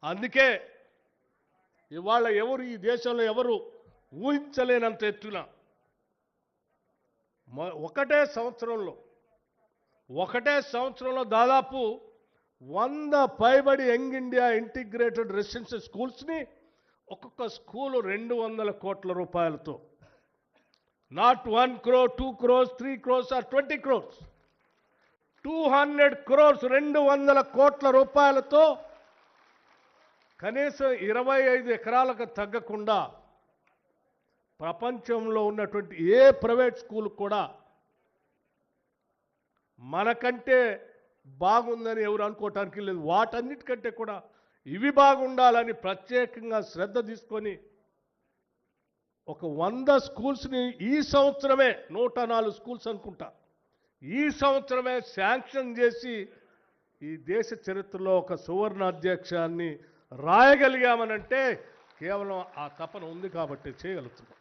అందుకే ఇవాళ ఎవరు ఈ దేశంలో ఎవరు ఊహించలేనంత ఎత్తున ఒకటే సంవత్సరంలో దాదాపు 100 పైబడి యంగ్ ఇండియా ఇంటిగ్రేటెడ్ రెసిడెన్షియల్ స్కూల్స్ని ఒక్కొక్క స్కూలు 200 కోట్ల రూపాయలతో, not 1 crore, 2 crores, 3 crores or 20 crores, 200 crores 200 కోట్ల రూపాయలతో కనీసం 25 ఎకరాలకు తగ్గకుండా ప్రపంచంలో ఉన్నటువంటి ఏ ప్రైవేట్ స్కూల్ కూడా మనకంటే బాగుందని ఎవరు అనుకోవటానికి లేదు. వాటన్నిటికంటే కూడా ఇవి బాగుండాలని ప్రత్యేకంగా శ్రద్ధ తీసుకొని ఒక 100 స్కూల్స్ని ఈ సంవత్సరమే 104 స్కూల్స్ అనుకుంటా ఈ సంవత్సరమే శాంక్షన్ చేసి ఈ దేశ చరిత్రలో ఒక సువర్ణ అధ్యక్షాన్ని రాయగలిగామనంటే కేవలం ఆ తపన ఉంది కాబట్టి చేయగలుగుతున్నాం.